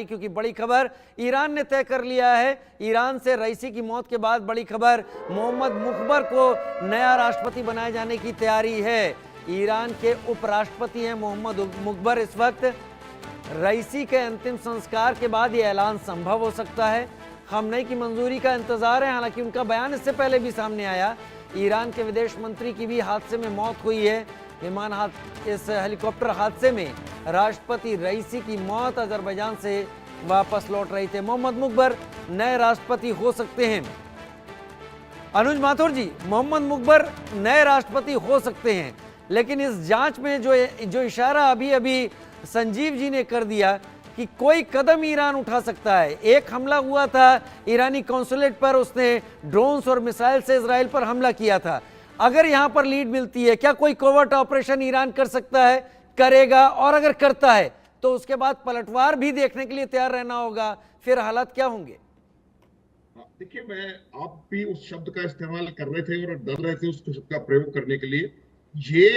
क्योंकि बड़ी खबर ईरान ने तय कर लिया है। ईरान से रईसी की मौत के बाद बड़ी खबर मोहम्मद मुखबर को नया राष्ट्रपति बनाए जाने की तैयारी है। ईरान के उपराष्ट्रपति हैं मोहम्मद मुखबर। इस वक्त रईसी के अंतिम संस्कार के बाद यह ऐलान संभव हो सकता है। खamenei की मंजूरी का इंतजार है। हालांकि उनका बयान इससे पहले भी सामने आया। ईरान के विदेश मंत्री की भी हादसे में मौत हुई है। इस हेलीकॉप्टर हादसे में राष्ट्रपति रईसी की मौत अजरबैजान से वापस लौट रहे थे। मोहम्मद मुखबर नए राष्ट्रपति हो सकते हैं। अनुज माथुर जी, मोहम्मद मुखबर नए राष्ट्रपति हो सकते हैं, लेकिन इस जांच में जो इशारा अभी संजीव जी ने कर दिया कि कोई कदम ईरान उठा सकता है। एक हमला हुआ था ईरानी कॉन्सुलेट पर, उसने ड्रोन्स और मिसाइल से इजराइल पर हमला किया था। अगर यहां पर लीड मिलती है, क्या कोई कोवर्ट ऑपरेशन ईरान कर सकता है, करेगा? और अगर करता है तो उसके बाद पलटवार भी देखने के लिए तैयार रहना होगा। फिर हालात क्या होंगे? देखिए, आप भी उस शब्द का इस्तेमाल कर रहे थे और डर रहे थे उस शब्द का प्रयोग करने के लिए। ये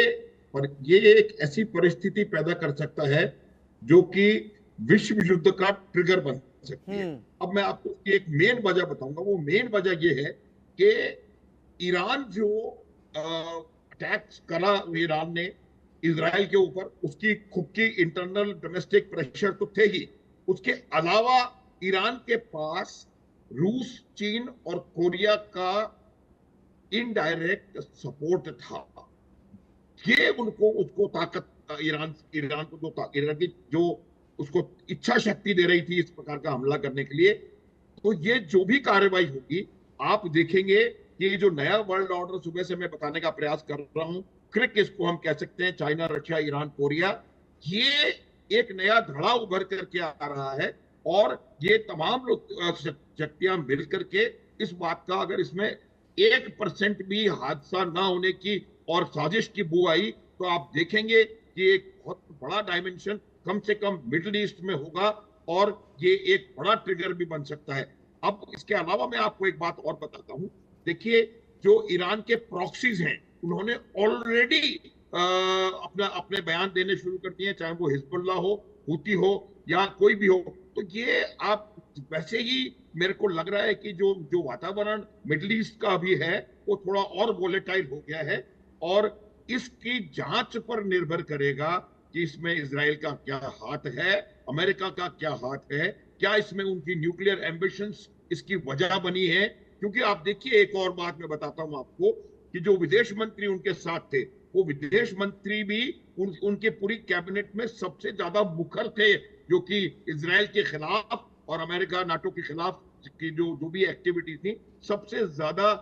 एक ऐसी परिस्थिति पैदा कर सकता है जो कि विश्व युद्ध का ट्रिगर बन सकती है। अब मैं आपको एक मेन वजह बताऊंगा। वो मेन वजह ये है कि ईरान जो अटैक्स करा ईरान ने इजराइल के ऊपर, उसकी खुद की इंटरनल डोमेस्टिक प्रेशर तो थे ही, उसके अलावा ईरान के पास रूस, चीन और कोरिया का इनडायरेक्ट सपोर्ट था। ये उसको ताकत ईरान की जो उसको इच्छा शक्ति दे रही थी इस प्रकार का हमला करने के लिए। तो ये जो भी कार्रवाई होगी, आप देखेंगे कि ये जो नया वर्ल्ड ऑर्डर सुबह से मैं बताने का प्रयास कर रहा हूं, क्रिक इसको हम कह सकते हैं, चाइना, रशिया, ईरान, कोरिया, ये एक नया धड़ा उभर करके आ रहा है। और ये तमाम लोग शक्तियां मिल करके इस बात का, अगर इसमें 1% भी हादसा ना होने की और साजिश की बू आई, तो आप देखेंगे कि एक बहुत बड़ा डायमेंशन कम से कम मिडिल ईस्ट में होगा और ये एक बड़ा ट्रिगर भी बन सकता है। अब इसके अलावा मैं आपको एक बात और बताता हूं। देखिए, जो ईरान के प्रॉक्सीज हैं, उन्होंने ऑलरेडी अपने बयान देने शुरू कर दिए, चाहे वो हिजबुल्लाह हो, हूती हो या कोई भी हो। तो ये आप वैसे ही मेरे को लग रहा है कि जो वातावरण मिडिल ईस्ट का भी है वो थोड़ा और वोलेटाइल हो गया है। और इसकी जांच पर निर्भर करेगा कि इसमें इजराइल का क्या हाथ है, अमेरिका का क्या हाथ है, क्या इसमें उनकी न्यूक्लियर एम्बिशंस इसकी वजह बनी है। क्योंकि आप देखिए, एक और बात मैं बताता हूं आपको कि जो विदेश मंत्री उनके साथ थे, वो विदेश मंत्री भी उनके पूरी कैबिनेट में सबसे ज्यादा मुखर थे, जो कि इजराइल के खिलाफ और अमेरिका, नाटो के खिलाफ की जो भी एक्टिविटी थी, सबसे ज्यादा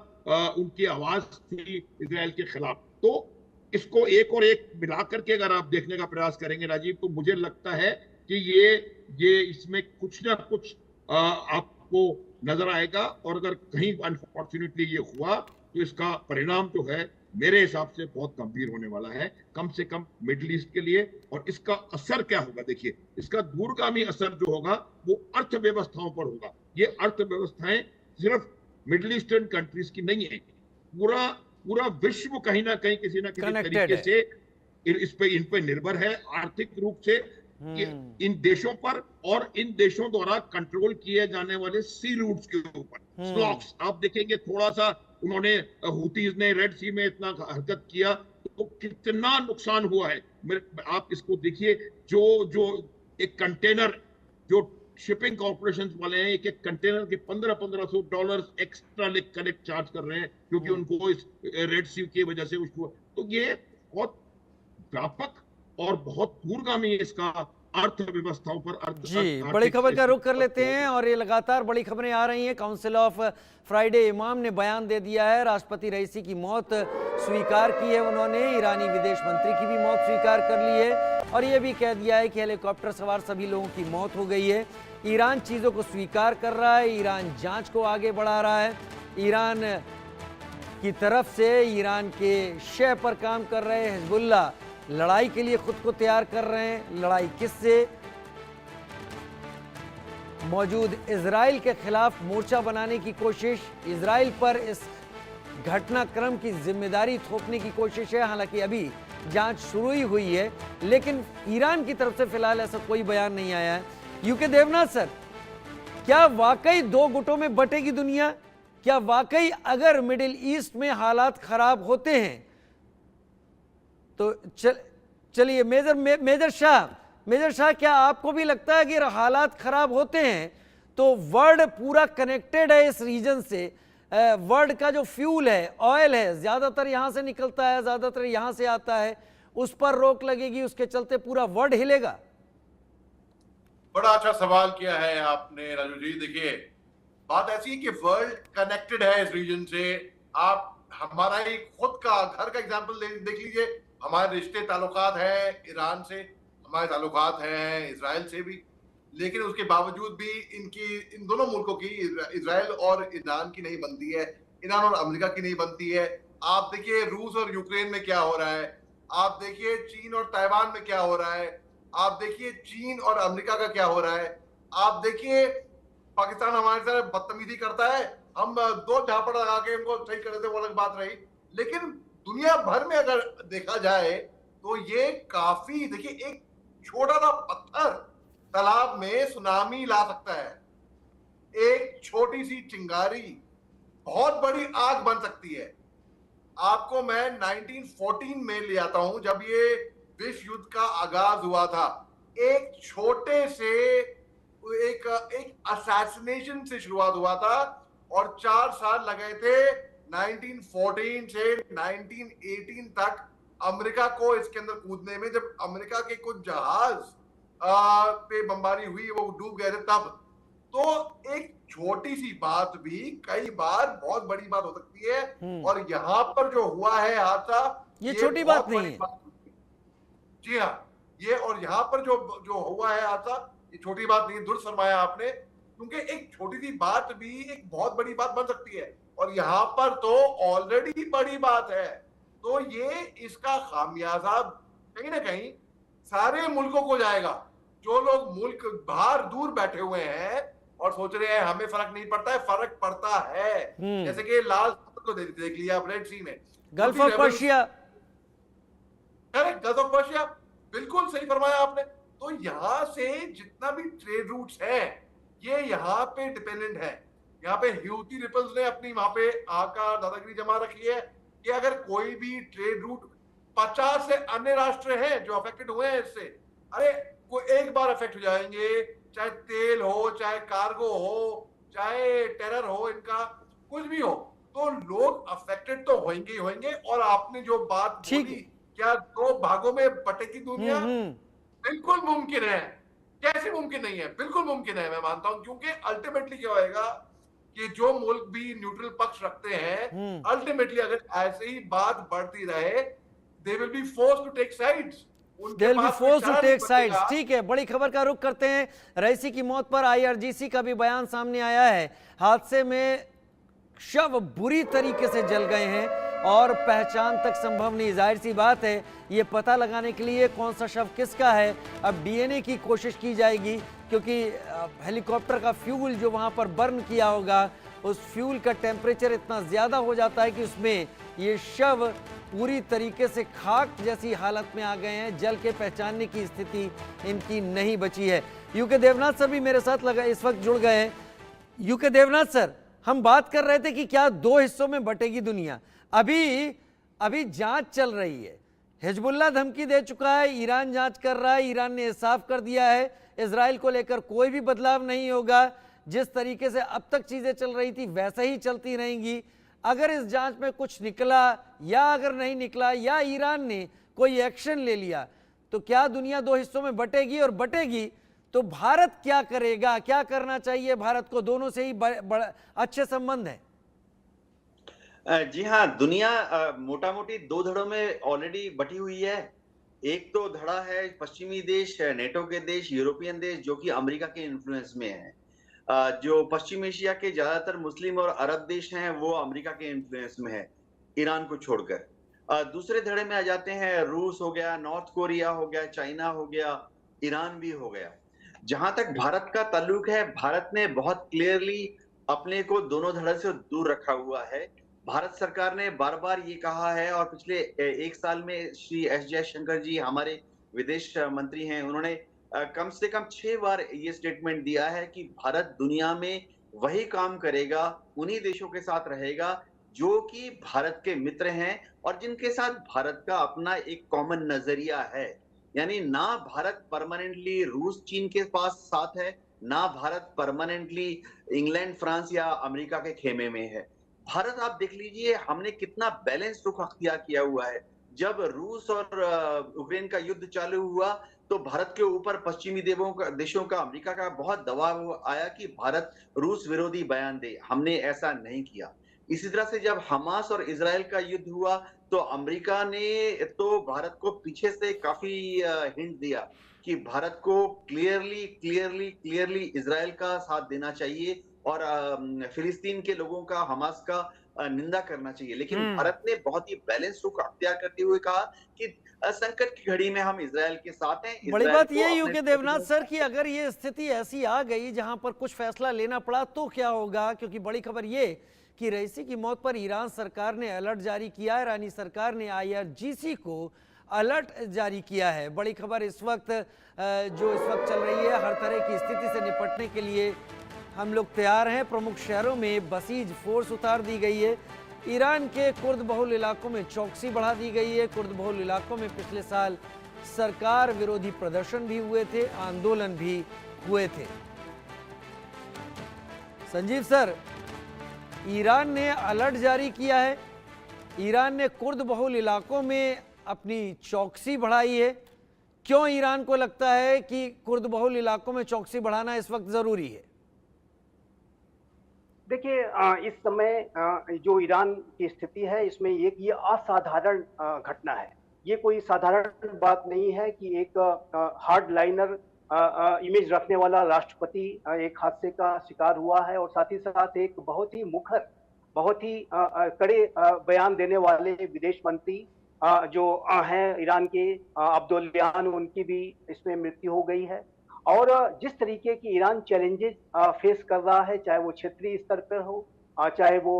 उनकी आवाज थी इजराइल के खिलाफ। तो इसको एक और एक मिलाकर के अगर आप देखने का प्रयास करेंगे राजीव, तो मुझे लगता है कि ये इसमें कुछ ना कुछ आपको नजर आएगा। और अगर कहीं अनफॉर्चुनेटली ये हुआ, तो इसका परिणाम जो है मेरे हिसाब से बहुत गंभीर होने वाला है, कम से कम मिडिल ईस्ट के लिए। और इसका असर क्या होगा? देखिए, इसका दूरगामी असर जो होगा वो अर्थव्यवस्थाओं पर होगा। ये अर्थव्यवस्थाएं सिर्फ मिडिल ईस्टर्न कंट्रीज की नहीं है, पूरा विश्व कहीं ना कहीं किसी ना किसी तरीके से इन पे निर्भर है आर्थिक रूप से, इन देशों पर और इन देशों द्वारा कंट्रोल किए जाने वाले सी रूट्स के ऊपर। स्लॉक्स आप देखेंगे, थोड़ा सा उन्होंने, हूतीज ने रेड सी में इतना हरकत किया तो कितना नुकसान हुआ है। आप इसको देखिए, जो एक कंटेनर, जो शिपिंग कॉर्पोरेशन वाले हैं, एक कंटेनर के $1500 एक्स्ट्रा कलेक्ट चार्ज कर रहे हैं, क्योंकि उनको इस रेड सी की वजह से उसको। तो ये बहुत व्यापक और बहुत दूरगामी इसका अर्थव्यवस्थाओं पर जी। बड़ी खबर का रुख कर लेते हैं, और ये लगातार बड़ी खबरें आ रही हैं। काउंसिल ऑफ फ्राइडे इमाम ने बयान दे दिया है, राष्ट्रपति रईसी की मौत स्वीकार की है उन्होंने, ईरानी विदेश मंत्री की भी मौत स्वीकार कर ली है, और ये भी कह दिया है कि हेलीकॉप्टर सवार सभी लोगों की मौत हो गई है। ईरान चीज़ों को स्वीकार कर रहा है, ईरान जांच को आगे बढ़ा रहा है, ईरान की तरफ से ईरान के शय पर काम कर रहे हैं हिजबुल्लाह, लड़ाई के लिए खुद को तैयार कर रहे हैं। लड़ाई किससे? मौजूद इजराइल के खिलाफ मोर्चा बनाने की कोशिश, इजराइल पर इस घटनाक्रम की जिम्मेदारी थोपने की कोशिश है। हालांकि अभी जांच शुरू ही हुई है, लेकिन ईरान की तरफ से फिलहाल ऐसा कोई बयान नहीं आया है। यूके देवनाथ सर, क्या वाकई दो गुटों में बटेगी दुनिया? क्या वाकई अगर मिडिल ईस्ट में हालात खराब होते हैं तो चलिए मेजर शाह, क्या आपको भी लगता है कि हालात खराब होते हैं तो वर्ल्ड पूरा कनेक्टेड है इस रीजन से? वर्ल्ड का जो फ्यूल है, ऑयल है, ज्यादातर यहां से निकलता है, ज्यादातर यहां से आता है, उस पर रोक लगेगी, उसके चलते पूरा वर्ल्ड हिलेगा? बड़ा अच्छा सवाल किया है आपने राजू जी। देखिए, बात ऐसी है कि वर्ल्ड कनेक्टेड है इस रीजन से। आप हमारा ही खुद का घर का एग्जांपल देख लीजिए। हमारे रिश्ते ताल्लुकात है ईरान से, हमारे ताल्लुकात हैं इजराइल से भी, लेकिन उसके बावजूद भी इन दोनों मुल्कों की, इजराइल और ईरान की नहीं बनती है, ईरान और अमेरिका की नहीं बनती है। आप देखिए रूस और यूक्रेन में क्या हो रहा है, आप देखिए चीन और ताइवान में क्या हो रहा है, आप देखिए चीन और अमेरिका का क्या हो रहा है, आप देखिए पाकिस्तान हमारे साथ बदतमीजी करता है, हम दो झापड़ लगा के इनको सही कर देते, वो अलग बात रही। लेकिन दुनिया भर में अगर देखा जाए तो ये काफी, देखिए एक छोटा सा पत्थर तालाब में सुनामी ला सकता है। एक छोटी सी चिंगारी बहुत बड़ी आग बन सकती है। आपको मैं 1914 में ले आता हूं, जब ये विश्व युद्ध का आगाज हुआ था। एक छोटे से एक असैसिनेशन से शुरुआत हुआ था और 4 साल लगे थे 1914 से 1918 तक अमेरिका को इसके अंदर कूदने में। जब अमेरिका के कुछ जहाज पे बमबारी हुई, वो डूब गए थे तब। तो एक छोटी सी बात भी कई बार बहुत बड़ी बात हो सकती है, और यहाँ पर जो हुआ है हादसा, ये छोटी बात नहीं है। जी हाँ, ये और यहाँ पर जो हुआ है हादसा, ये छोटी बात नहीं, दुरुस्त फरमाया आपने, क्योंकि एक छोटी सी बात भी एक बहुत बड़ी बात बन सकती है, और यहाँ पर तो ऑलरेडी बड़ी बात है। तो ये इसका खामियाजा कहीं ना कहीं सारे मुल्कों को जाएगा। जो लोग मुल्क बाहर दूर बैठे हुए हैं और सोच रहे हैं हमें फर्क नहीं पड़ता है, फर्क पड़ता है। जैसे कि लाल को देख लिया आप रेड सी में, gulf of Persia, gulf of Persia, बिल्कुल सही फरमाया आपने। तो यहाँ से जितना भी ट्रेड रूट्स हैं, ये यहाँ पे डिपेंडेंट है। यहाँ पे ह्यूथी रिपल्स ने अपनी वहां पे आका दादागिरी जमा रखी है कि अगर कोई भी ट्रेड रूट, 50 से अन्य राष्ट्र हैं जो अफेक्टेड हुए हैं इससे, अरे कोई एक बार अफेक्ट हो जाएंगे, चाहे तेल हो, चाहे कार्गो हो, चाहे टेरर हो, इनका कुछ भी हो, तो लोग अफेक्टेड तो होंगे ही होंगे। और आपने जो बात बोली, क्या 2 भागों में बटेगी दुनिया, बिल्कुल मुमकिन है। कैसे मुमकिन नहीं है? बिल्कुल मुमकिन है, मैं मानता हूं। क्योंकि अल्टीमेटली क्या होएगा कि जो मुल्क भी न्यूट्रल पक्ष रखते हैं, अल्टीमेटली अगर ऐसे ही बात बढ़ती रहे, they will be forced to take sides. ठीक है, बड़ी खबर का रुख करते हैं। रईसी की मौत पर आईआरजीसी का भी बयान सामने आया है। हादसे में शव बुरी तरीके से जल गए हैं और पहचान तक संभव नहीं। जाहिर सी बात है, ये पता लगाने के लिए कौन सा शव किसका है, अब डीएनए की कोशिश की जाएगी, क्योंकि हेलीकॉप्टर का फ्यूल जो वहां पर बर्न किया होगा, उस फ्यूल का टेम्परेचर इतना ज़्यादा हो जाता है कि उसमें ये शव पूरी तरीके से खाक जैसी हालत में आ गए हैं। जल के पहचानने की स्थिति इनकी नहीं बची है। यूके देवनाथ सर भी मेरे साथ इस वक्त जुड़ गए हैं। यूके देवनाथ सर, हम बात कर रहे थे कि क्या 2 हिस्सों में बटेगी दुनिया। अभी जांच चल रही है, हिजबुल्लाह धमकी दे चुका है, ईरान जांच कर रहा है, ईरान ने साफ कर दिया है इजराइल को लेकर कोई भी बदलाव नहीं होगा। जिस तरीके से अब तक चीजें चल रही थी वैसे ही चलती रहेंगी। अगर इस जांच में कुछ निकला या अगर नहीं निकला या ईरान ने कोई एक्शन ले लिया, तो क्या दुनिया 2 हिस्सों में बटेगी? और बटेगी तो भारत क्या करेगा, क्या करना चाहिए भारत को? दोनों से ही अच्छे संबंध है। जी हाँ, दुनिया मोटा मोटी 2 धड़ों में ऑलरेडी बटी हुई है। एक तो धड़ा है पश्चिमी देश, नेटो के देश, यूरोपियन देश, जो कि अमेरिका के इन्फ्लुएंस में है। जो पश्चिम एशिया के ज्यादातर मुस्लिम और अरब देश हैं, वो अमेरिका के इन्फ्लुएंस में है, ईरान को छोड़कर। दूसरे धड़े में आ जाते हैं, रूस हो गया, नॉर्थ कोरिया हो गया, चाइना हो गया, ईरान भी हो गया। जहां तक भारत का ताल्लुक है, भारत ने बहुत क्लियरली अपने को दोनों धड़े से दूर रखा हुआ है। भारत सरकार ने बार बार ये कहा है, और पिछले 1 साल में श्री एस जयशंकर जी, हमारे विदेश मंत्री हैं, उन्होंने कम से कम 6 बार ये स्टेटमेंट दिया है कि भारत दुनिया में वही काम करेगा, उन्हीं देशों के साथ रहेगा जो कि भारत के मित्र हैं और जिनके साथ भारत का अपना एक कॉमन नजरिया है। यानी ना भारत परमानेंटली रूस चीन के पास साथ है, ना भारत परमानेंटली इंग्लैंड फ्रांस या अमेरिका के खेमे में है। भारत आप देख लीजिए हमने कितना बैलेंस रुख अख्तियार किया हुआ है। जब रूस और यूक्रेन का युद्ध चालू हुआ तो भारत के ऊपर पश्चिमी देशों का अमेरिका का बहुत दबाव आया कि भारत रूस विरोधी बयान दे। हमने ऐसा नहीं किया। इसी तरह से जब हमास और इजराइल का युद्ध हुआ तो अमेरिका ने तो भारत को पीछे से काफी हिंट दिया कि भारत को क्लियरली इजराइल का साथ देना चाहिए और फिलिस्तीन के लोगों का, हमास का निंदा करना चाहिए। लेकिन भारत ने बहुत ही बैलेंस रुख अख्तियार करते हुए कहा कि संकट की घड़ी में हम इजराइल के साथ हैं। बड़ी बात ये यूके देवनाथ सर कि अगर ये स्थिति ऐसी आ गई जहां पर कुछ फैसला लेना पड़ा तो क्या होगा, क्योंकि बड़ी खबर ये कि रईसी की मौत पर ईरान सरकार ने अलर्ट जारी किया है। ईरानी सरकार ने IRGC को अलर्ट जारी किया है। बड़ी खबर इस वक्त चल रही है, हर तरह की स्थिति से निपटने के लिए हम लोग तैयार हैं। प्रमुख शहरों में बसीज फोर्स उतार दी गई है। ईरान के कुर्द बहुल इलाकों में चौकसी बढ़ा दी गई है। कुर्द बहुल इलाकों में पिछले साल सरकार विरोधी प्रदर्शन भी हुए थे, आंदोलन भी हुए थे। संजीव सर, ईरान ने अलर्ट जारी किया है, ईरान ने कुर्द बहुल इलाकों में अपनी चौकसी बढ़ाई है। क्यों ईरान को लगता है कि कुर्द बहुल इलाकों में चौकसी बढ़ाना इस वक्त जरूरी है? देखिए, इस समय जो ईरान की स्थिति है इसमें ये असाधारण घटना है। ये कोई साधारण बात नहीं है कि एक हार्ड लाइनर इमेज रखने वाला राष्ट्रपति एक हादसे का शिकार हुआ है और साथ ही साथ एक बहुत ही मुखर, बहुत ही कड़े बयान देने वाले विदेश मंत्री जो हैं ईरान के, अब्दुल्लाहियान, उनकी भी इसमें मृत्यु हो गई है। और जिस तरीके की ईरान चैलेंजेस फेस कर रहा है, चाहे वो क्षेत्रीय स्तर पर हो, चाहे वो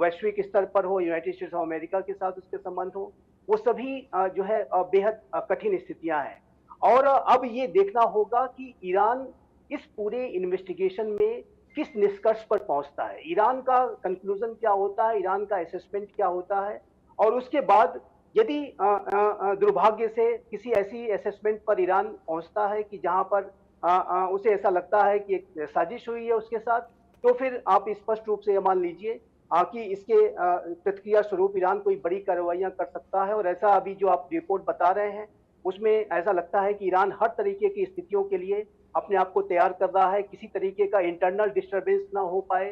वैश्विक स्तर पर हो, यूनाइटेड स्टेट्स ऑफ अमेरिका के साथ उसके संबंध हो, वो सभी जो है बेहद कठिन स्थितियां हैं। और अब ये देखना होगा कि ईरान इस पूरे इन्वेस्टिगेशन में किस निष्कर्ष पर पहुंचता है, ईरान का कंक्लूजन क्या होता है, ईरान का असेसमेंट क्या होता है। और उसके बाद यदि दुर्भाग्य से किसी ऐसी असेसमेंट पर ईरान पहुंचता है कि जहां पर उसे ऐसा लगता है कि एक साजिश हुई है उसके साथ, तो फिर आप स्पष्ट रूप से ये मान लीजिए कि इसके प्रतिक्रिया स्वरूप ईरान कोई बड़ी कार्रवाइयां कर सकता है। और ऐसा अभी जो आप रिपोर्ट बता रहे हैं उसमें ऐसा लगता है कि ईरान हर तरीके की स्थितियों के लिए अपने आप को तैयार कर रहा है, किसी तरीके का इंटरनल डिस्टर्बेंस ना हो पाए,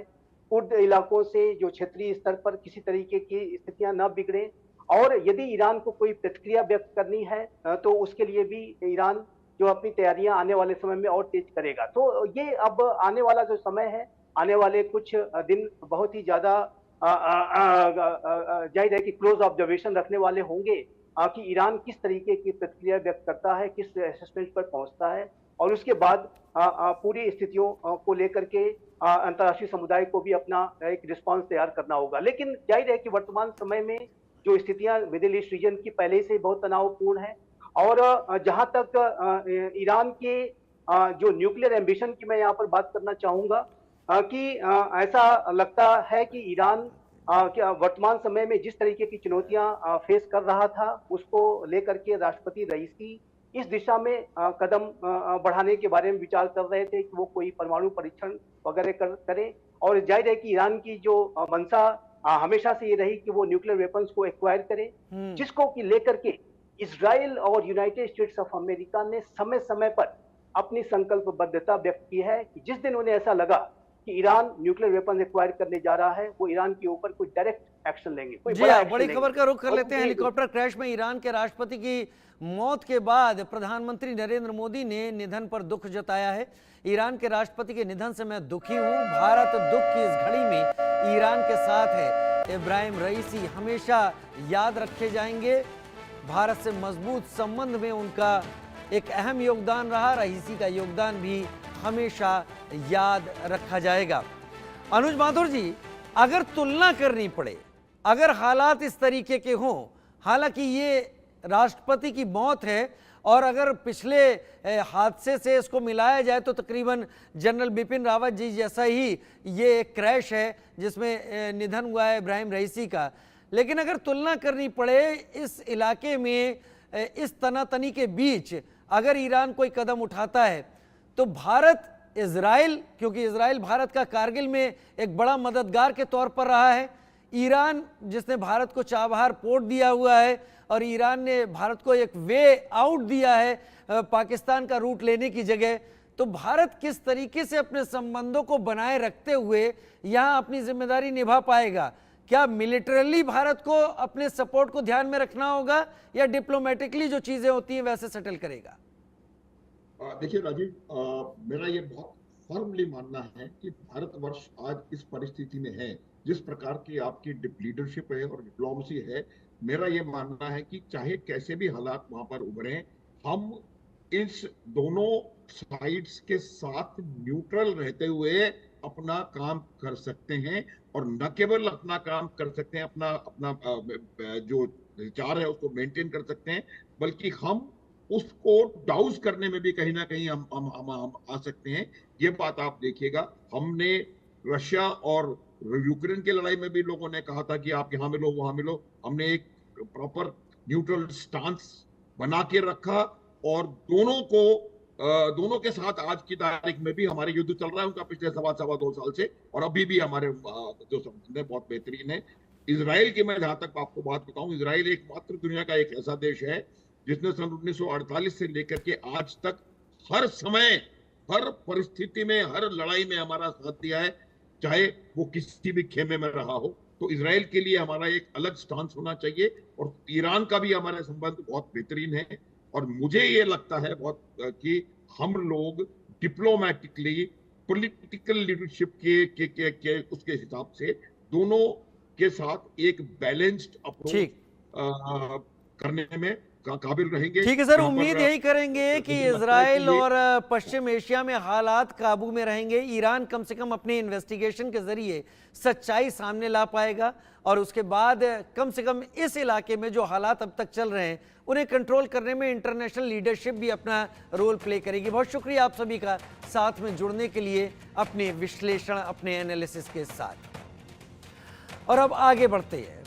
कुर्द इलाकों से जो क्षेत्रीय स्तर पर किसी तरीके की स्थितियां न बिगड़े। और यदि ईरान को कोई प्रतिक्रिया व्यक्त करनी है तो उसके लिए भी ईरान जो अपनी तैयारियां आने वाले समय में और तेज करेगा। तो ये अब आने वाला जो समय है, आने वाले कुछ दिन बहुत ही ज्यादा जाहिर है कि क्लोज ऑब्जर्वेशन रखने वाले होंगे कि ईरान किस तरीके की प्रतिक्रिया व्यक्त करता है, किस असेसमेंट पर पहुंचता है। और उसके बाद पूरी स्थितियों को लेकर के अंतर्राष्ट्रीय समुदाय को भी अपना एक रिस्पांस तैयार करना होगा। लेकिन जाहिर है कि वर्तमान समय में जो स्थितियां मिडिल ईस्ट रीजन की पहले से बहुत तनावपूर्ण है। और जहां तक ईरान के जो न्यूक्लियर एम्बिशन की मैं यहाँ पर बात करना चाहूंगा कि ऐसा लगता है कि ईरान वर्तमान समय में जिस तरीके की चुनौतियां फेस कर रहा था उसको लेकर के राष्ट्रपति रईसी इस दिशा में कदम बढ़ाने के बारे में विचार कर रहे थे कि वो कोई परमाणु परीक्षण वगैरह करें। और जाहिर है कि ईरान की जो मंशा हमेशा से ये रही कि वो न्यूक्लियर वेपन्स को एक्वायर करे, जिसको कि लेकर के इजराइल और यूनाइटेड स्टेट्स ऑफ अमेरिका ने समय समय पर अपनी संकल्पबद्धता व्यक्त की है कि जिस दिन उन्हें ऐसा लगा कि ईरान न्यूक्लियर वेपन एक्वायर करने जा रहा है, वो ईरान के ऊपर कोई डायरेक्ट एक्शन लेंगे, कोई बड़ा एक्शन बड़ी लेंगे। खबर का रुख कर लेते हैं। हेलीकॉप्टर क्रैश में ईरान के राष्ट्रपति की मौत के बाद प्रधानमंत्री नरेंद्र मोदी ने निधन पर दुख जताया है। ईरान के राष्ट्रपति के निधन से मैं दुखी हूं, भारत दुख की इस घड़ी में ईरान के साथ है। इब्राहिम रईसी हमेशा याद रखे जाएंगे। भारत से मजबूत संबंध में उनका एक अहम योगदान रहा, रईसी का योगदान भी हमेशा याद रखा जाएगा। अनुज माथुर जी, अगर तुलना करनी पड़े, अगर हालात इस तरीके के हों, हालांकि ये राष्ट्रपति की मौत है और अगर पिछले हादसे से इसको मिलाया जाए तो तकरीबन जनरल बिपिन रावत जी जैसा ही ये एक क्रैश है जिसमें निधन हुआ है इब्राहिम रईसी का। लेकिन अगर तुलना करनी पड़े इस इलाके में इस तनातनी के बीच अगर ईरान कोई कदम उठाता है तो भारत इजराइल, क्योंकि इजराइल भारत का कारगिल में एक बड़ा मददगार के तौर पर रहा है, ईरान जिसने भारत को चाबहार पोर्ट दिया हुआ है और ईरान ने भारत को एक वे आउट दिया है पाकिस्तान का रूट लेने की जगह, तो भारत किस तरीके से अपने संबंधों को बनाए रखते हुए यहाँ अपनी जिम्मेदारी निभा पाएगा? क्या मिलिटरली भारत को अपने सपोर्ट को ध्यान में रखना होगा या डिप्लोमेटिकली जो चीजें होती हैं वैसे सेटल करेगा? देखिए राजीव, मेरा ये बहुत फर्मली मानना है कि भारतवर्ष आज इस परिस्थिति में है, जिस प्रकार की आपकी लीडरशिप है और डिप्लोमेसी है, मेरा ये मानना है कि चाहे कैसे भी हालात वहां पर उभरे, हम इस दोनों साइड्स के साथ न्यूट्रल रहते हुए अपना काम कर सकते हैं। और न केवल अपना काम कर सकते हैं, अपना जो विचार है उसको मेंटेन कर सकते हैं, बल्कि हम उसको डाउज करने में भी कहीं ना कहीं हम आ सकते हैं। ये बात आप देखिएगा, हमने रशिया और यूक्रेन की लड़ाई में भी लोगों ने कहा था कि आप यहाँ मिलो वहां मिलो, हमने एक प्रॉपर न्यूट्रल स्टांस बना के रखा और दोनों के साथ आज की तारीख में भी हमारे युद्ध चल रहा है उनका पिछले सवा 2 साल से, और अभी भी हमारे जो संबंध है बहुत बेहतरीन है। इजराइल की मैं जहां तक आपको बात बताऊं, इजराइल एकमात्र दुनिया का एक ऐसा देश है जिसने सन 1948 से लेकर के आज तक हर समय, हर परिस्थिति में, हर लड़ाई में हमारा साथ दिया है, चाहे वो किसी भी खेमे में रहा हो। तो इजराइल के लिए हमारा एक अलग स्टांस होना चाहिए और ईरान का भी हमारा संबंध बहुत बेहतरीन है। और मुझे ये लगता है बहुत कि हम लोग डिप्लोमेटिकली, पॉलिटिकल लीडरशिप के उसके हिसाब से दोनों के साथ एक बैलेंस्ड अप्रोच करने में काबिल रहेंगे। ठीक है सर, उम्मीद यही करेंगे कि इजराइल और पश्चिम एशिया में हालात काबू में रहेंगे। ईरान कम से कम अपने इन्वेस्टिगेशन के जरिए सच्चाई सामने ला पाएगा और उसके बाद कम से कम इस इलाके में जो हालात अब तक चल रहे हैं उन्हें कंट्रोल करने में इंटरनेशनल लीडरशिप भी अपना रोल प्ले करेगी। बहुत शुक्रिया आप सभी का साथ में जुड़ने के लिए अपने विश्लेषण, अपने एनालिसिस के साथ। और अब आगे बढ़ते हैं।